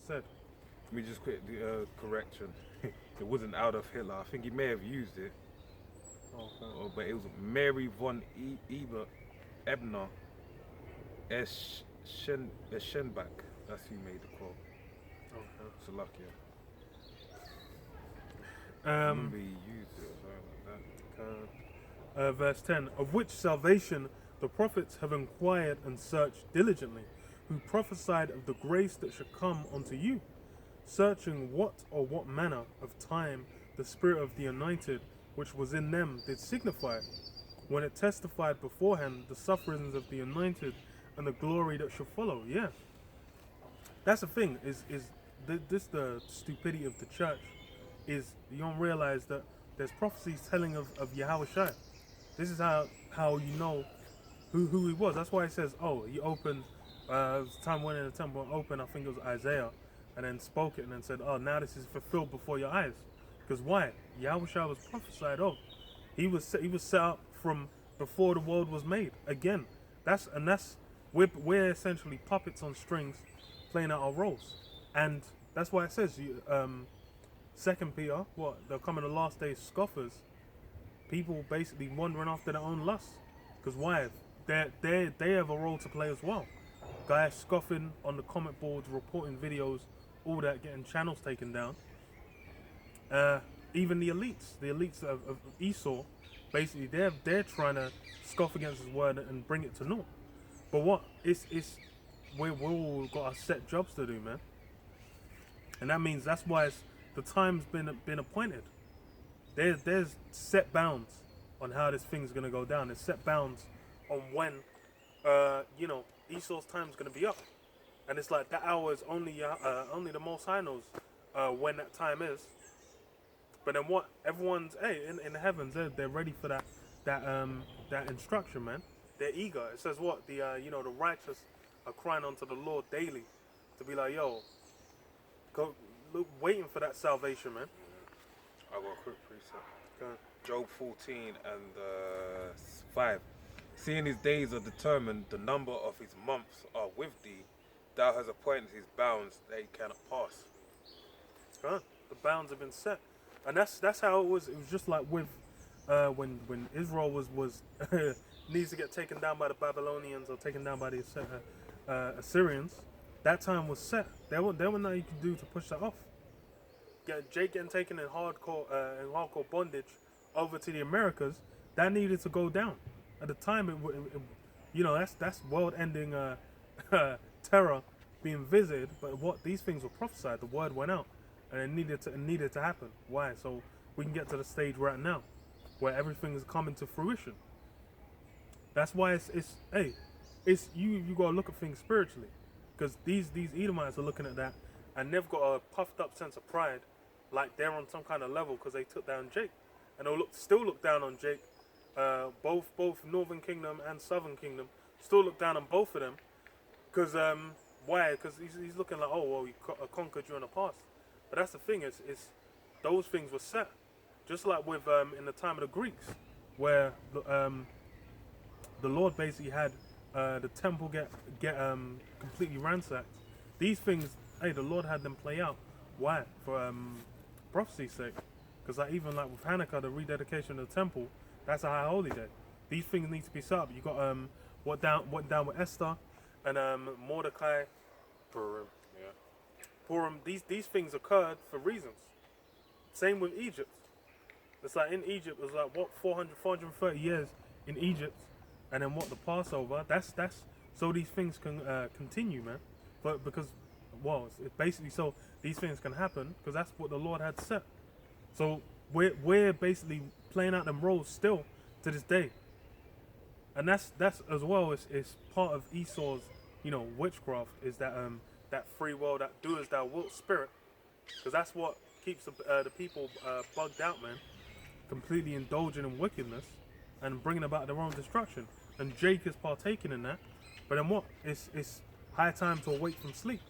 said. Let me just quick the correction. It wasn't Adolf Hitler. I think he may have used it, Okay. but it was Mary von Eber Ebner Eschenbach. That's who made the quote. Okay. Slovakia. I Um, remember he used it or something verse 10, of which salvation the prophets have inquired and searched diligently, who prophesied of the grace that should come unto you, searching what or what manner of time the Spirit of the anointed which was in them did signify, when it testified beforehand the sufferings of the anointed and the glory that should follow. Yeah, that's the thing. This the stupidity of the church? Is you don't realize that there's prophecies telling of Yahweh Shai. This is how you know who he was. That's why it says, oh, he opened. It was the time when in the temple opened. I think it was Isaiah, and then spoke it, and then said, oh, now this is fulfilled before your eyes. Because why? Yahweh Shai was prophesied of. He was set up from before the world was made. Again, that's we're essentially puppets on strings, playing out our roles, and that's why it says Second Peter, what they'll come in the last days, scoffers, people basically wandering after their own lusts. Because why? They have a role to play as well. Guys scoffing on the comment boards, reporting videos, all that, getting channels taken down. Uh, Even the elites of Esau, basically they're trying to scoff against his word and bring it to naught. But what? It's we all got our set jobs to do, man, and that means that's why the time's been appointed. There's set bounds on how this thing's gonna go down. There's set bounds on when Esau's time's gonna be up, and it's like that hour is only the Most High knows when that time is. But then what? Everyone's in the heavens. They're ready for that instruction, man. They're eager. It says what the righteous are crying unto the Lord daily to be like, yo, go look, waiting for that salvation, man. that. I got a quick precept. Go. Job 14 and 5. Seeing his days are determined, the number of his months are with thee. Thou hast appointed his bounds that he cannot pass. Huh? The bounds have been set, and that's how it was. It was just like with when Israel was needs to get taken down by the Babylonians or taken down by the Assyrians. That time was set. There were nothing you could do to push that off. Jake getting taken in hardcore bondage over to the Americas, that needed to go down. At the time, that's world-ending terror being visited. But what these things were prophesied, the word went out, and it needed to happen. Why? So we can get to the stage we're at now, where everything is coming to fruition. That's why it's you gotta look at things spiritually, because these Edomites are looking at that, and they've got a puffed up sense of pride, like they're on some kind of level because they took down Jake, and they'll still look down on Jake. Both Northern Kingdom and Southern Kingdom still look down on both of them, because why? Because he's looking like, oh well, he conquered you in the past, but that's the thing, is those things were set, just like with in the time of the Greeks, where the Lord basically had the temple get completely ransacked. These things, the Lord had them play out. Why? For prophecy's sake. Because even like with Hanukkah, the rededication of the temple, that's a high holy day. These things need to be set up. You got what down with Esther and Mordecai, Purim, yeah. Purim. These things occurred for reasons. Same with Egypt. It's like in Egypt, it was like what 430 years in Egypt, and then what the Passover. That's so these things can continue, man. But because it's basically so these things can happen because that's what the Lord had set. So we're basically playing out them roles still to this day, and that's as well is part of Esau's witchcraft, is that free will, that do as thou wilt spirit, because that's what keeps the people bugged out, man, completely indulging in wickedness and bringing about their own destruction. And Jake is partaking in that. But then what? It's high time to awake from sleep.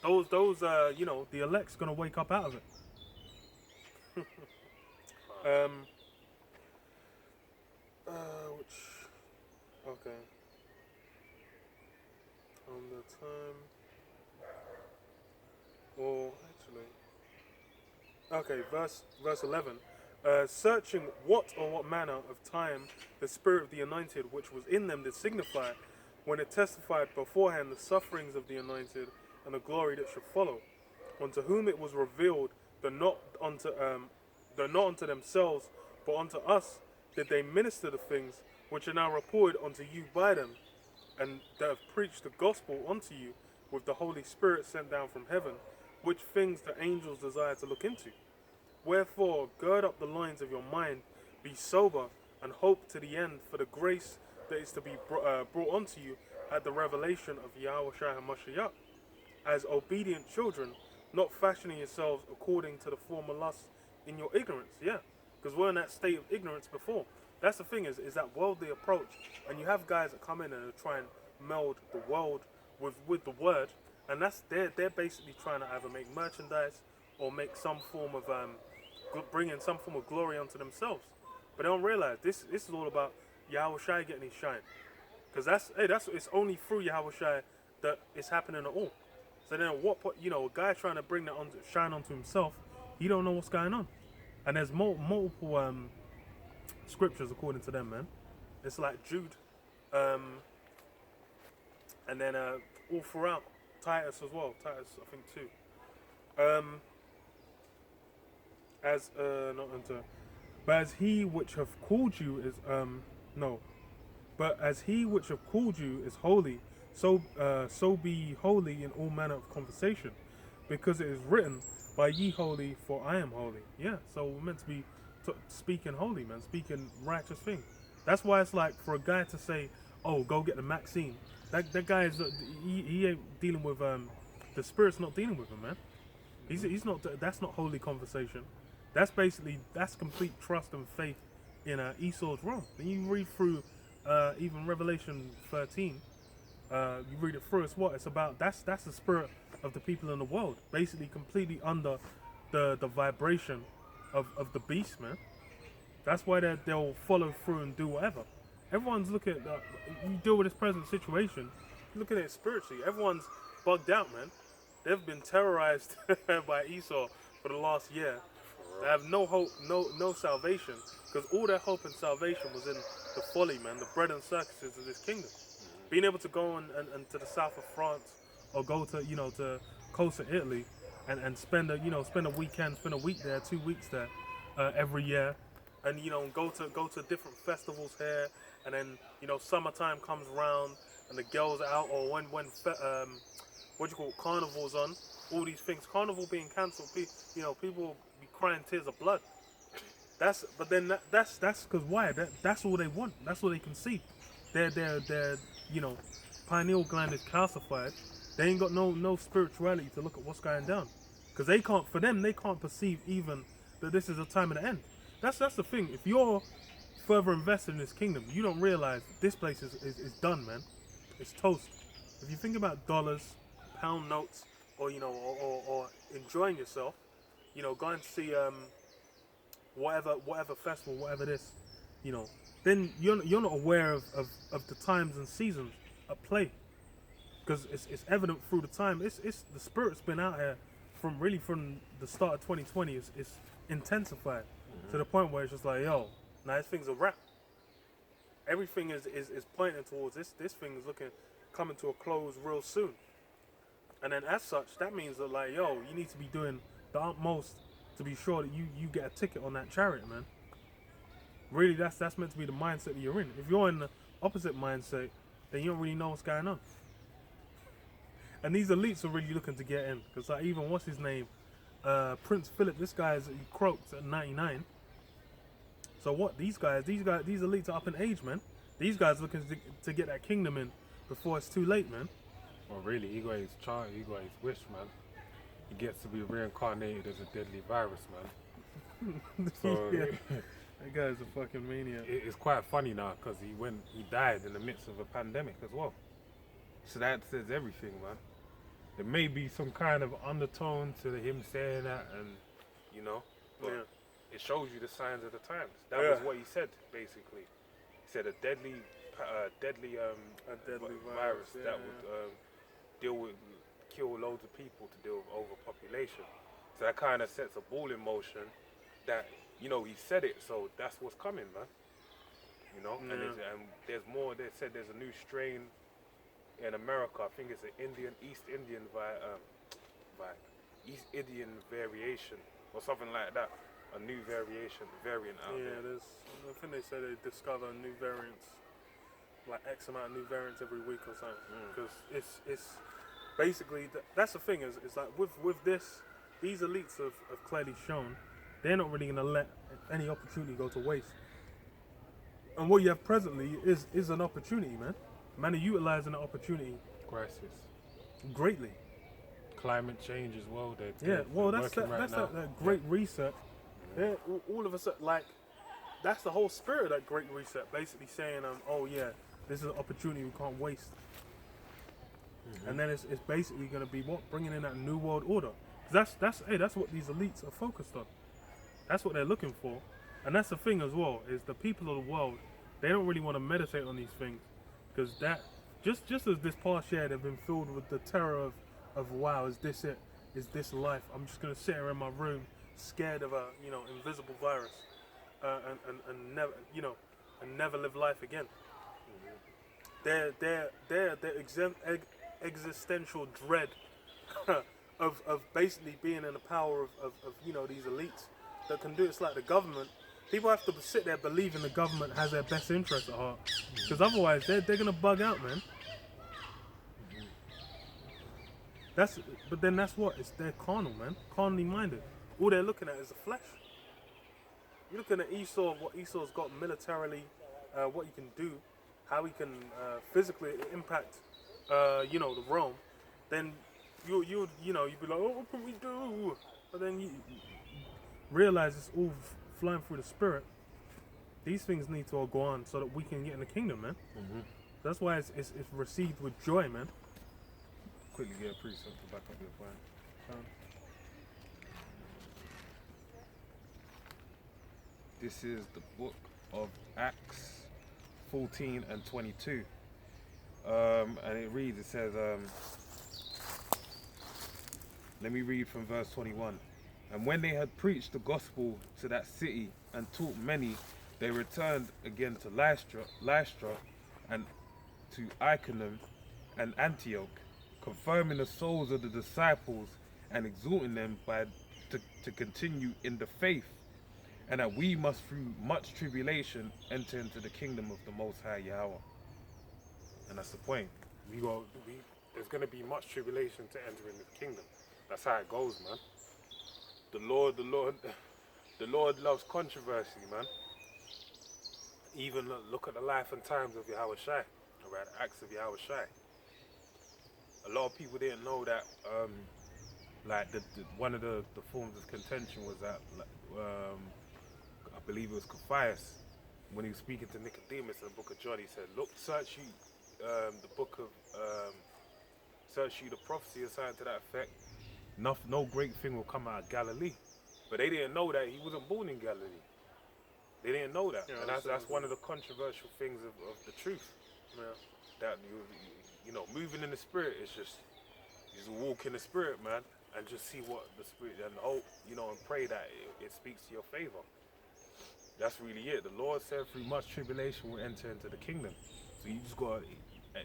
The elect's gonna wake up out of it. Um, which okay. On the time. Okay, verse 11. Searching what manner of time the spirit of the anointed which was in them did signify, when it testified beforehand the sufferings of the anointed and the glory that should follow, unto whom it was revealed that not unto themselves but unto us did they minister the things which are now reported unto you by them, and that have preached the gospel unto you with the Holy Spirit sent down from heaven, which things the angels desire to look into. Wherefore, gird up the loins of your mind, be sober, and hope to the end for the grace that is to be brought unto you at the revelation of Yahweh Shai HaMashiach, as obedient children, not fashioning yourselves according to the former lusts in your ignorance. Yeah, because we're in that state of ignorance before. That's the thing, is that worldly approach, and you have guys that come in and try and meld the world with the word, and they're basically trying to either make merchandise or make some form of bring in some form of glory onto themselves. But they don't realize this is all about Yahweh Shai getting his shine, because that's it's only through Yahweh Shai that it's happening at all. So then, a guy trying to bring that shine onto himself, he don't know what's going on. And there's multiple scriptures according to them, man. It's like Jude, and then all throughout Titus as well. Titus, I think too. As not unto, but as he which have called you is no, but as he which have called you is holy, so be holy in all manner of conversation, because it is written, "By ye holy, for I am holy." Yeah, so we're meant to be speaking holy, man, speaking righteous things. That's why it's like for a guy to say, "Oh, go get the Maxine." That guy is he ain't dealing with the spirit's not dealing with him, man. He's not. That's not holy conversation. That's complete trust and faith in Esau's wrong. Then you read through even Revelation 13. You read it through. It's what it's about. That's the spirit of the people in the world, basically completely under the vibration of the beast, man. That's why they'll follow through and do whatever. Everyone's looking at you deal with this present situation. Look at it spiritually. Everyone's bugged out, man. They've been terrorized by Esau for the last year. They have no hope, no salvation, because all their hope and salvation was in the folly, man, the bread and circuses of this kingdom. Being able to go and to the south of France, or go to to coast of Italy, and spend a weekend, spend a week there, 2 weeks there, every year, and go to different festivals here, and then summertime comes around and the girls are out, or when what do you call it, carnival's on, all these things, carnival being cancelled, people will be crying tears of blood. That's because why? That's all they want. That's all they can see. Their pineal gland is calcified. They ain't got no spirituality to look at what's going down, because they can't perceive even that this is a time of the end. That's the thing. If you're further invested in this kingdom, you don't realize this place is done, man. It's toast. If you think about dollars, pound notes, or or enjoying yourself, going to see whatever festival, whatever this, then you're not aware of the times and seasons at play, because it's evident through the time. It's the spirit's been out here from the start of 2020. It's intensified to the point where it's just like, yo, now this thing's a wrap. Everything is pointing towards this thing is coming to a close real soon. And then as such, that means that, like, yo, you need to be doing the utmost to be sure that you get a ticket on that chariot, man. Really, that's meant to be the mindset that you're in. If you're in the opposite mindset, then you don't really know what's going on. And these elites are really looking to get in, because like even what's his name, Prince Philip. This guy he croaked at 99. So what? These elites are up in age, man. These guys looking to get that kingdom in before it's too late, man. Well, really, he got his chance, he got his wish, man. He gets to be reincarnated as a deadly virus, man. So Yeah. That guy's a fucking maniac. it's quite funny now, because he died in the midst of a pandemic as well. So that says everything, man. There may be some kind of undertone to him saying that, and but Yeah. it shows you the signs of the times. That Yeah. was what he said, basically. He said a deadly virus yeah, that would kill loads of people to deal with overpopulation. So that kind of sets a ball in motion that, you know, he said it, so that's what's coming, man. You know, and, Yeah. and there's more. They said there's a new strain in America. I think it's an East Indian East Indian variation or something like that. A new variant out Yeah, there. I think they say they discover new variants, like X amount of new variants every week or something. Because it's basically that's the thing is like with these elites have clearly shown they're not really gonna let any opportunity go to waste. And what you have presently is an opportunity, man. Man are utilizing the opportunity Crisis, greatly. climate change as well. Yeah, well, they're that's working right now. that great reset. Yeah, all of a sudden, like, that's the whole spirit of that great reset. Basically saying, oh yeah, this is an opportunity we can't waste. And then it's basically going to be what, bringing in that new world order. 'Cause that's what these elites are focused on. That's what they're looking for, and that's the thing as well, is the people of the world, they don't really want to meditate on these things, because that just as this past year they've been filled with the terror of wow, is this it? Is this life? I'm just gonna sit here in my room, scared of a invisible virus, and never and never live life again. Their existential dread of basically being in the power of these elites that can do it. It's like the government. People have to sit there believing the government has their best interest at heart, because otherwise they're gonna bug out, man. But then that's what they're carnal, man, carnally minded. All they're looking at is the flesh. You're looking at Esau, what Esau's got militarily, what he can do, how he can physically impact, the realm. Then you'd be like, oh, what can we do? But then you realize it's all flying through the spirit. These things need to all go on so that we can get in the kingdom, man. That's why it's received with joy, man. Quickly get a precept to back up your point. This is the book of Acts 14 and 22. And it reads, it says, let me read from verse 21. And when they had preached the gospel to that city and taught many, they returned again to Lystra and to Iconium and Antioch, confirming the souls of the disciples and exhorting them to continue in the faith, and that we must through much tribulation enter into the kingdom of the Most High Yahweh. And that's the point. There's going to be much tribulation to enter into the kingdom. That's how it goes, man. The Lord loves controversy, man. Even look at the life and times of Yahweh Shai, or the acts of Yahweh Shai. A lot of people didn't know that, one of the forms of contention was that, I believe it was Caiaphas, when he was speaking to Nicodemus in the book of John, he said, look, search you the prophecy or something to that effect. No great thing will come out of Galilee. But they didn't know that he wasn't born in Galilee. They didn't know that. Yeah, and that's one of the controversial things of the truth. Yeah. That moving in the spirit is just walk in the spirit, man, and just see what the spirit, and hope, and pray that it speaks to your favor. That's really it. The Lord said through much tribulation we'll enter into the kingdom. So you just got to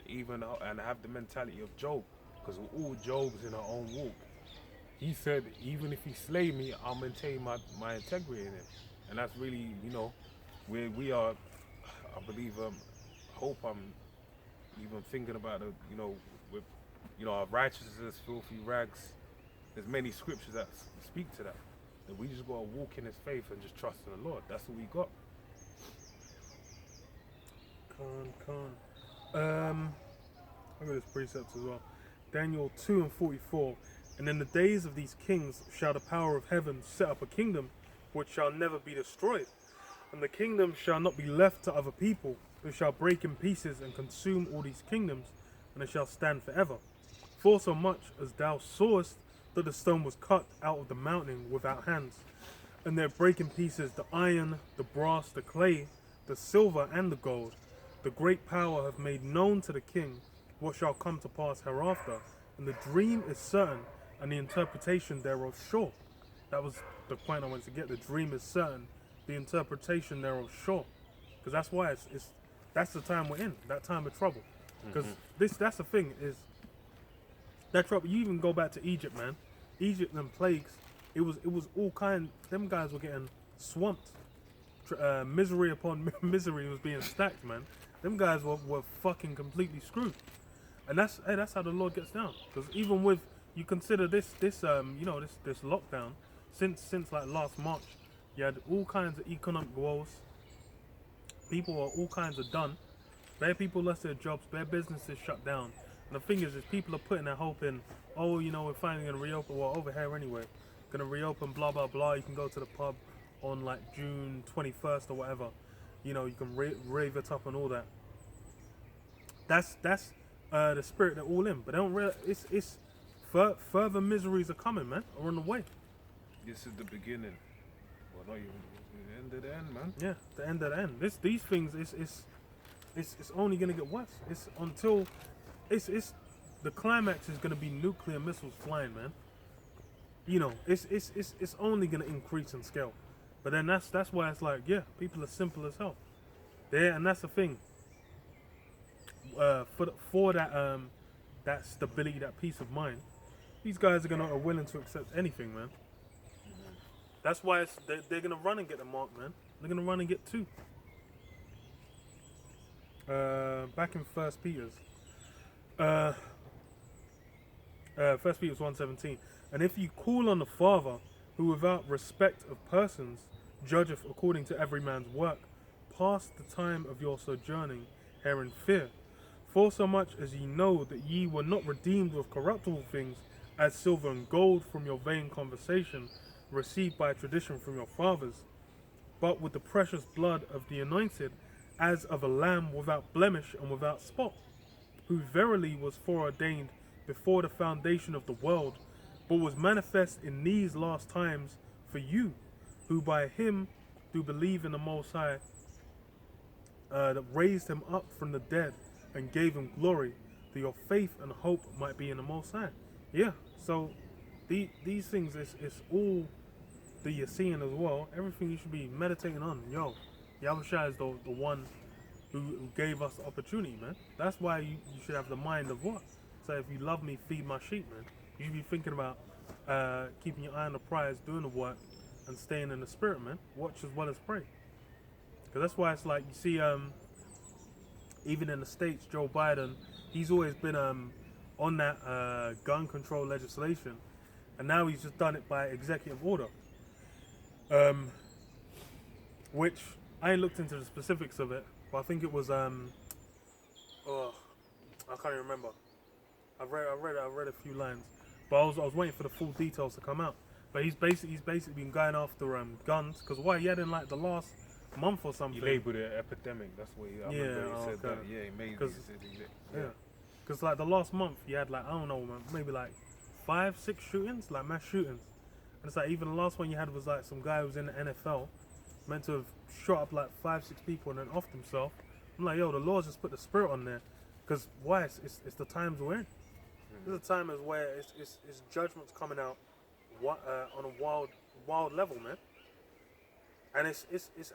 even and have the mentality of Job, because we're all Jobs in our own walk. He said, even if he slay me, I'll maintain my integrity in it. And that's really, where we are. I believe, hope I'm even thinking about with our righteousness, filthy rags. There's many scriptures that speak to that. That we just gotta walk in His faith and just trust in the Lord. That's what we got. I got this precept as well. Daniel 2:44. And in the days of these kings shall the power of heaven set up a kingdom which shall never be destroyed, and the kingdom shall not be left to other people, who shall break in pieces and consume all these kingdoms, and it shall stand forever. For so much as thou sawest that the stone was cut out of the mountain without hands, and there break in pieces the iron, the brass, the clay, the silver, and the gold, the great power hath made known to the king what shall come to pass hereafter, and the dream is certain, and the interpretation thereof sure. That was the point I wanted to get. The dream is certain, the interpretation thereof sure, because that's why it's that's the time we're in, that time of trouble. Because that's the thing is that trouble. You even go back to Egypt, man. Egypt and plagues. It was all kind. Them guys were getting swamped. Misery upon misery was being stacked, man. Them guys were fucking completely screwed. And that's how the Lord gets down. Because even with you consider this lockdown since like last March, you had all kinds of economic woes. People are all kinds of done. Bare people lost their jobs. Bare businesses shut down. And the thing is people are putting their hope in. Oh, we're finally gonna reopen. Well, over here anyway, gonna reopen. Blah blah blah. You can go to the pub on like June 21st or whatever. You can rave it up and all that. That's the spirit they're all in, but they don't realize it's further miseries are coming, man, are on the way. This is the beginning. Well, not even the end of the end, man. Yeah, the end of the end. These things it's only gonna get worse. It's until it's the climax is gonna be nuclear missiles flying, man. It's only gonna increase in scale. But then that's why it's like, yeah, people are simple as hell. There, and that's the thing. For that stability, that peace of mind, these guys are willing to accept anything, man. That's why they're gonna run and get the mark, man. They're gonna run and get two. Back in First Peter's, First Peter's 1:17, and if you call on the Father, who without respect of persons judgeth according to every man's work, pass the time of your sojourning here in fear. For so much as ye know that ye were not redeemed with corruptible things, as silver and gold from your vain conversation, received by tradition from your fathers, but with the precious blood of the anointed, as of a lamb without blemish and without spot, who verily was foreordained before the foundation of the world, but was manifest in these last times for you, who by him do believe in the Most High, that raised him up from the dead and gave him glory, that your faith and hope might be in the Most High. Yeah, so these things it's all that you're seeing as well. Everything you should be meditating on. Yo, Yahushua is the one who gave us the opportunity, man. That's why you should have the mind of what? So if you love me, feed my sheep, man. You should be thinking about keeping your eye on the prize, doing the work, and staying in the spirit, man. Watch as well as pray. Because that's why it's like, you see, even in the States, Joe Biden, he's always been on that gun control legislation. And now he's just done it by executive order. Which, I ain't looked into the specifics of it, but I think it was, I can't even remember. I read a few lines, but I was waiting for the full details to come out. But he's basically been going after guns, because why, he had in like the last month or something. He labeled it an epidemic. That's what he said that. Yeah, he made it. Yeah, because like the last month he had like, I don't know, man, maybe like 5-6 shootings, like mass shootings. And it's like, even the last one you had was like some guy who was in the NFL, meant to have shot up like 5-6 people and then offed himself. I'm like, yo, the Lord just put the spirit on there, because why? It's the times we're in. This is a time is where it's judgment's coming out on a wild level, man. And it's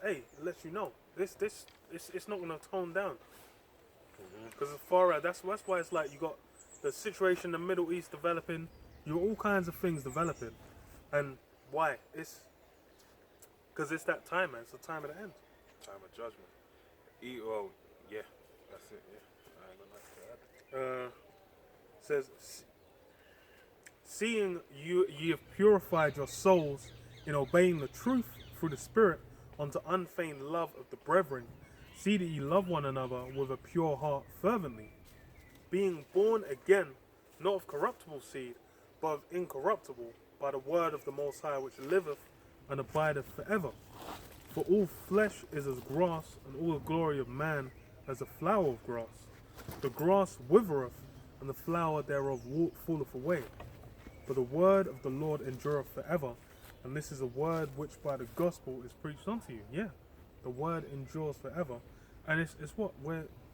hey, it lets you know it's not gonna tone down. Because as far as that's why it's like you got the situation in the Middle East developing, you got all kinds of things developing, and why? It's because it's that time, man. It's the time of the end. Time of judgment. Oh, yeah, that's it. Yeah, I ain't gonna like that. Says, seeing ye have purified your souls in obeying the truth through the Spirit unto unfeigned love of the brethren, see that ye love one another with a pure heart fervently, being born again, not of corruptible seed, but of incorruptible, by the word of the Most High, which liveth and abideth forever. For all flesh is as grass, and all the glory of man as a flower of grass. The grass withereth, and the flower thereof falleth away. But the word of the Lord endureth forever, and this is a word which by the gospel is preached unto you. Yeah, the word endures forever, and it's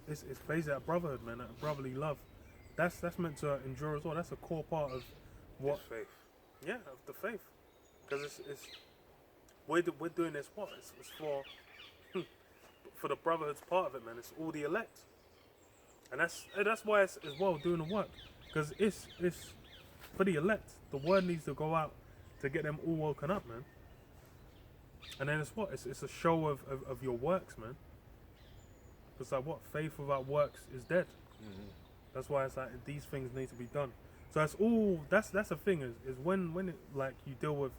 basically that brotherhood, man, that brotherly love. That's meant to endure as well. That's a core part of what It's faith. Yeah, of the faith. Because we're doing this what? It's for the brotherhood's part of it, man. It's all the elect, and that's why it's as well doing the work, because it's for the elect. The word needs to go out to get them all woken up, man. And then it's what? It's a show of your works, man. It's like what? Faith without works is dead. Mm-hmm. That's why it's like these things need to be done. So that's all. That's the thing is when it, like you deal with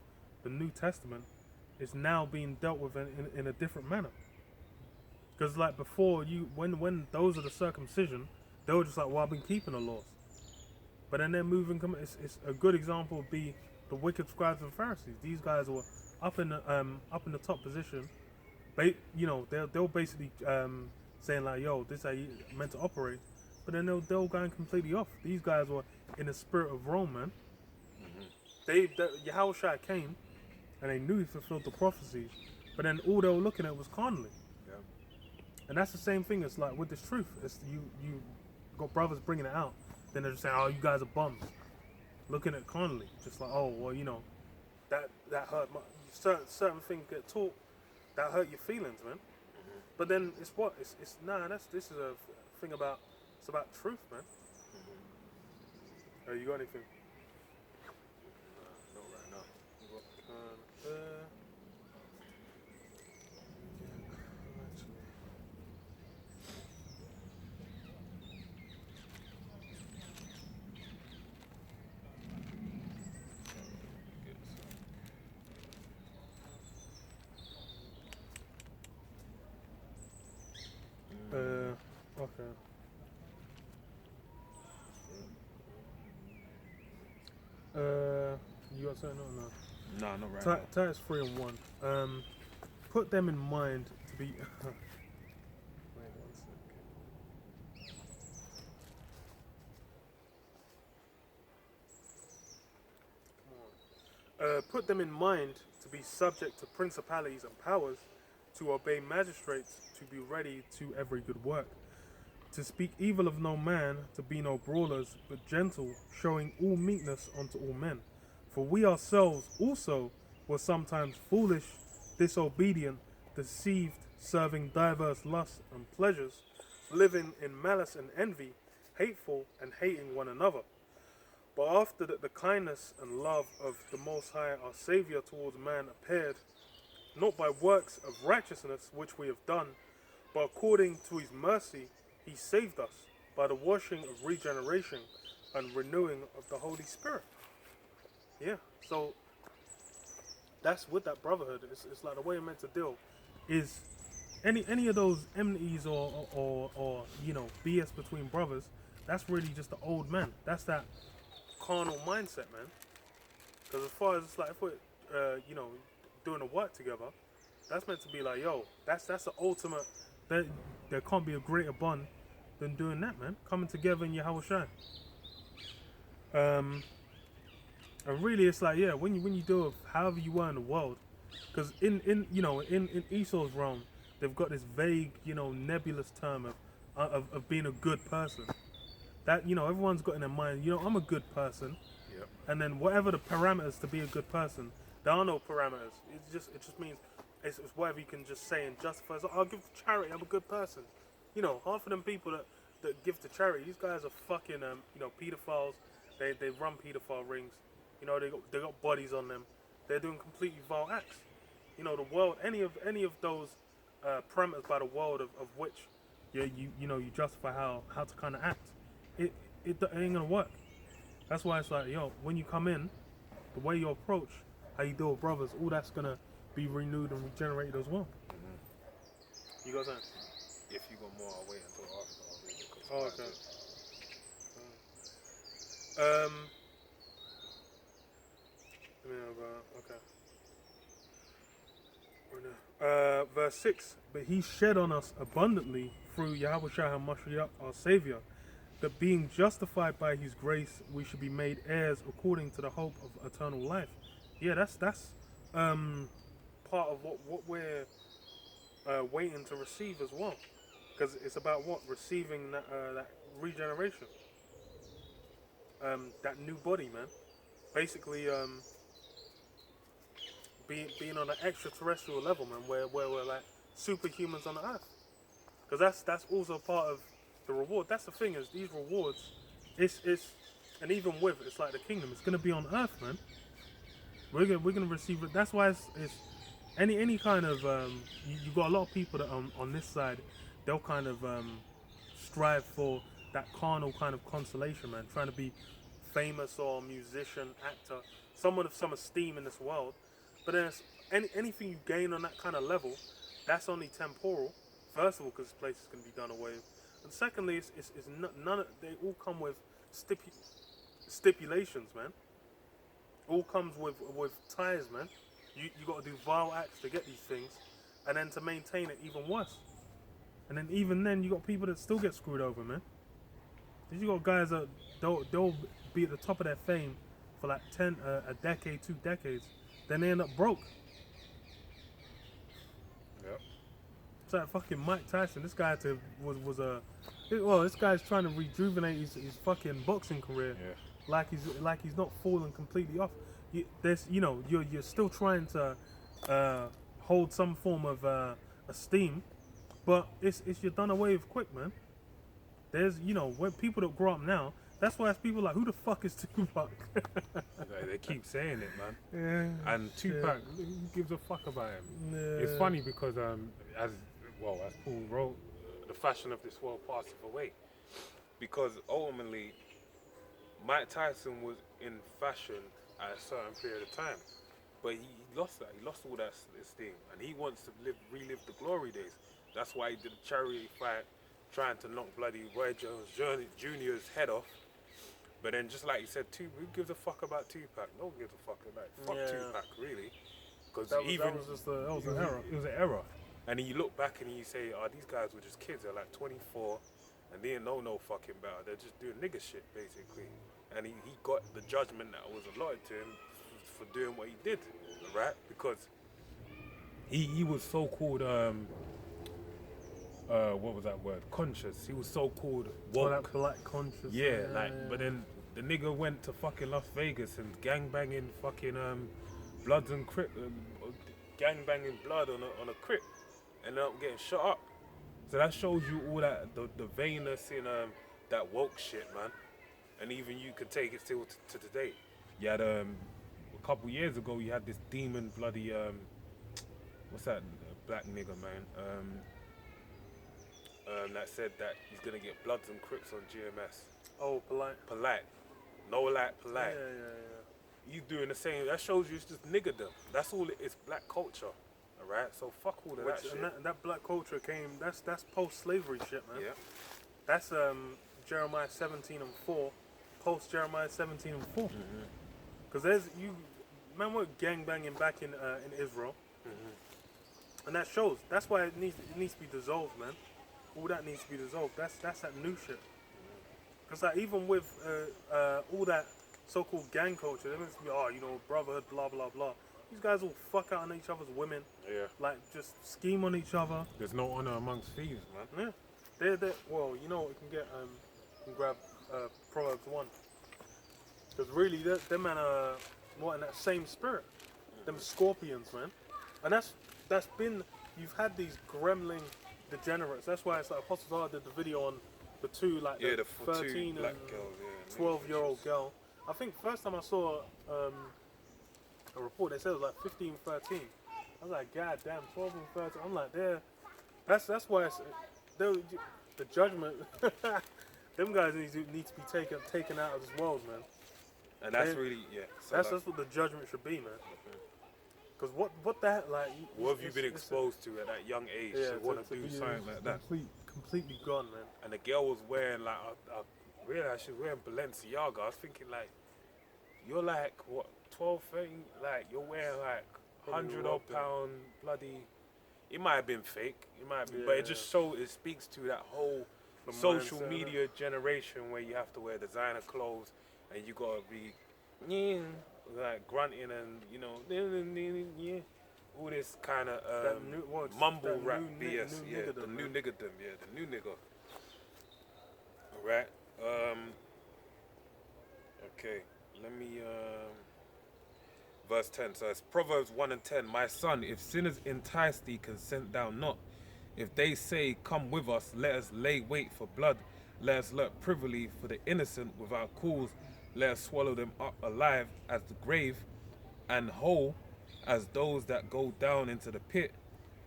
the New Testament, it's now being dealt with in a different manner. Because like before, when those are the circumcision, they were just like, well, I've been keeping the laws. But then they're moving. It's a good example would be the wicked scribes and Pharisees. These guys were up in the top position. They'll basically saying like, yo, this is how you meant to operate. But then they'll going completely off. These guys were in the spirit of Rome, man. Mm-hmm. Yahushua came, and they knew he fulfilled the prophecies. But then all they were looking at was carnally. Yeah. And that's the same thing. It's like with this truth. It's you got brothers bringing it out. Then they're just saying, oh, you guys are bums. Looking at carnally, just like, oh, well, that hurt. Certain things get taught that hurt your feelings, man. Mm-hmm. But then it's what? This is a thing about. It's about truth, man. Mm-hmm. You got anything? Not right now. Okay. You got something or no? No, not right now. Titus 3:1. Put them in mind to be. Wait 1 second. Put them in mind to be subject to principalities and powers, to obey magistrates, to be ready to every good work, to speak evil of no man, to be no brawlers, but gentle, showing all meekness unto all men. For we ourselves also were sometimes foolish, disobedient, deceived, serving diverse lusts and pleasures, living in malice and envy, hateful and hating one another. But after that the kindness and love of the Most High our Saviour towards man appeared, not by works of righteousness which we have done, but according to his mercy he saved us by the washing of regeneration and renewing of the Holy Spirit. Yeah, so that's with that brotherhood. It's like the way I'm meant to deal is any of those enmities or BS between brothers. That's really just the old man. That's that carnal mindset, man. Because as far as it's like if we're doing the work together, that's meant to be like, yo, that's the ultimate. There can't be a greater bond than doing that, man. Coming together in Yahushua. And really, it's like, yeah, when you do it, however you were in the world, because in Esau's realm, they've got this vague, nebulous term of being a good person. That everyone's got in their mind, I'm a good person. Yep. And then whatever the parameters to be a good person, there are no parameters. It just means it's whatever you can just say and justify. So I'll give to charity. I'm a good person. Half of them people that give to charity, these guys are fucking pedophiles. They run pedophile rings. They got bodies on them. They're doing completely vile acts. The world, any of those parameters by the world of which you justify how to kind of act. It ain't gonna work. That's why it's like, when you come in, the way you approach, how you deal with brothers, all that's gonna be renewed and regenerated as well. Mm-hmm. You got something? If you got more, I'll wait until after. I'll read it. Oh, okay. Okay. Verse 6. But he shed on us abundantly through Yahushua HaMashiach, our Savior, that being justified by his grace, we should be made heirs according to the hope of eternal life. Yeah, that's part of what we're waiting to receive as well. Because it's about what? Receiving that regeneration. That new body, man. Basically, being on an extraterrestrial level, man, where we're like superhumans on the earth. Because that's also part of the reward. That's the thing, is these rewards, it's and even with it's like the kingdom, it's gonna be on earth, man. We're gonna receive it. That's why it's any kind of you got a lot of people that on this side, they'll kind of strive for that carnal kind of consolation, man, trying to be famous or musician, actor, someone of some esteem in this world. But then anything you gain on that kind of level, that's only temporal. First of all, because this place is going to be done away with. And secondly, it's none of, they all come with stipulations, man. All comes with ties, man. You got to do vile acts to get these things, and then to maintain it, even worse. And then even then, you got people that still get screwed over, man. You got guys that they'll be at the top of their fame for like a decade, 2 decades, then they end up broke. Yep. It's like fucking Mike Tyson. This guy this guy's trying to rejuvenate his fucking boxing career. Yeah. Like he's not falling completely off. You're still trying to hold some form of esteem, but it's you're done away with quick, man. There's when people that grow up now, that's why it's people like, who the fuck is Tupac? They keep saying it, man. Yeah. And Tupac, who gives a fuck about him? Yeah. It's funny because as Paul wrote, the fashion of this world passeth away. Because ultimately, Mike Tyson was in fashion at a certain period of time, but he lost that. He lost all that esteem, and he wants to relive the glory days. That's why he did a charity fight, trying to knock bloody Roy Jones Jr.'s head off. But then, just like you said, who gives a fuck about Tupac? No one gives a fuck about Tupac, really. Because that was an error. It was an error. And then you look back and you say, oh, these guys were just kids. They're like 24, and they didn't know no fucking better. They're just doing nigga shit, basically. And he got the judgment that was allotted to him for doing what he did, right? Because he was so-called, what was that word? Conscious. He was so-called woke. That black conscious. Yeah, but then the nigga went to fucking Las Vegas and gangbanging fucking Bloods and Crip, gangbanging blood on a Crip, and ended up getting shot up. So that shows you all that the vainness in that woke shit, man. And even you could take it still to today. You had a couple years ago, you had this demon bloody what's that black nigga, man? That said that he's gonna get Bloods and Crips on GMS. Oh, polite. No like polite. Yeah. He's doing the same. That shows you it's just niggerdom. That's all it is. Black culture. All right. So fuck all of that shit. And that black culture came. That's post-slavery shit, man. Yeah. That's Jeremiah 17:4. Post Jeremiah 17:4. Because there's man, we're gangbanging back in Israel, and that shows. That's why it needs to be dissolved, man. All that needs to be dissolved. That's that new shit. Because like even with all that so-called gang culture, there must be brotherhood, blah blah blah. These guys all fuck out on each other's women. Yeah. Like just scheme on each other. There's no honor amongst thieves, man. Yeah. They're well, you know what, we can get you can grab Proverbs 1. Because really, them man are more in that same spirit. Them scorpions, man. And that's been, you've had these gremlin degenerates. That's why it's like Apostle Zara did the video on the two, like the 13 and 12-year-old girl. I think first time I saw a report, they said it was like 15, 13. I was like, God damn, 12 and 13. I'm like, that's why the judgment, them guys need to be taken out of this world, man. And that's really, yeah. So that's what the judgment should be, man. Because what that, like... What have you been exposed to at that young age to want to do something like that? Completely gone, man. And the girl was wearing, like, I realized she was wearing Balenciaga. I was thinking, like, you're like, what, 12, 13? Like, you're wearing, like, 100 odd pound bloody... It might have been fake. It might have been, but it just it speaks to that whole social media generation where you have to wear designer clothes and you gotta be, like grunting and all this kind of mumble rap BS. The new niggerdom. Yeah, the new nigga. All right. Okay. Let me. verse 10. So it's Proverbs 1 and 10. My son, if sinners entice thee, consent thou not. If they say, come with us, let us lay wait for blood. Let us lurk privily for the innocent without cause. Let us swallow them up alive as the grave, and whole as those that go down into the pit.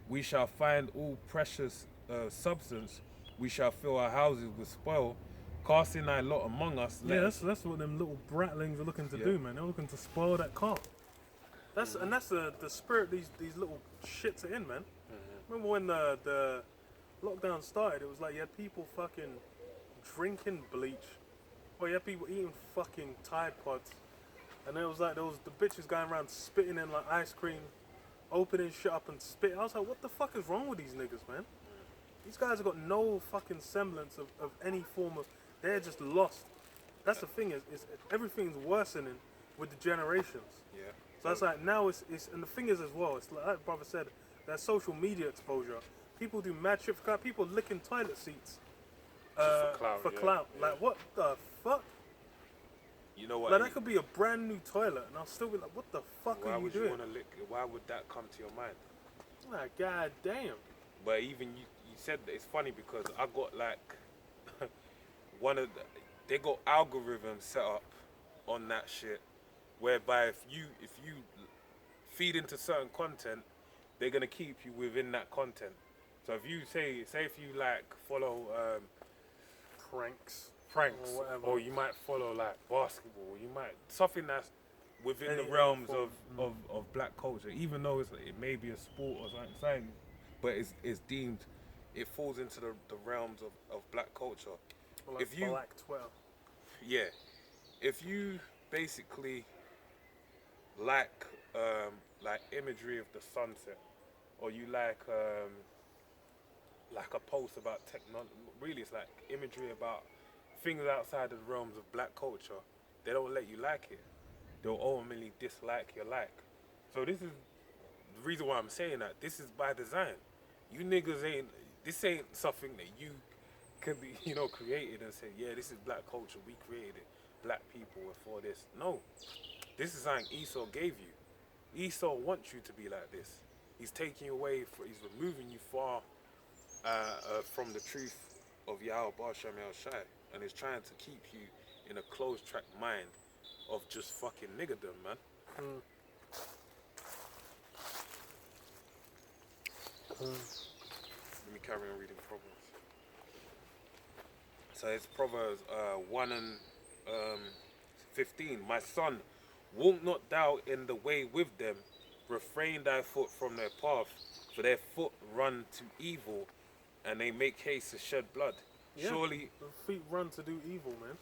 We shall find all precious substance. We shall fill our houses with spoil. Cast in thy lot among us. Yeah, that's what them little bratlings are looking to do, man. They're looking to spoil that car. That's and that's the spirit these little shits are in, man. Remember when the lockdown started? It was like you had people fucking drinking bleach, or you had people eating fucking Tide Pods, and it was like there was the bitches going around spitting in like ice cream, opening shit up and spit. I was like, what the fuck is wrong with these niggas, man? These guys have got no fucking semblance of any form of. They're just lost. That's the thing is everything's worsening with the generations. Yeah. So it's like now it's and the thing is as well. It's like brother said, that social media exposure. People do mad shit for clout. People licking toilet seats for clout, yeah. Like what the fuck? You know what? Like that could be a brand new toilet, and I'll still be like, what the fuck Why are you would doing? want to lick? Why would that come to your mind? Like, god damn. But even you said that it's funny because I got like they got algorithms set up on that shit, whereby if you feed into certain content, they're gonna keep you within that content. So if you say if you like follow Pranks. pranks, Or whatever. or you might follow like basketball, you might something that's within Any the realms form. of black culture, even though it may be a sport or something, but it's deemed, it falls into the realms of black culture. Or like If you- Black 12. Yeah, if you basically like imagery of the sunset, or you like a post about technology, really it's like imagery about things outside of the realms of black culture, they don't let you like it. They'll ultimately dislike your like. So this is the reason why I'm saying that. This is by design. You niggas this ain't something that you can be, created and say, yeah, this is black culture, we created it. Black people were for this. No. This is something Esau gave you. Esau wants you to be like this. He's taking you away, he's removing you far from the truth of Yahweh Bashem El Shai, and is trying to keep you in a closed track mind of just fucking niggerdom, man. Let me carry on reading Proverbs. So it's Proverbs 1 and 15. My son, walk not thou in the way with them, refrain thy foot from their path, for their foot run to evil, and they make haste to shed blood. Yeah. Surely, The feet run to do evil, man.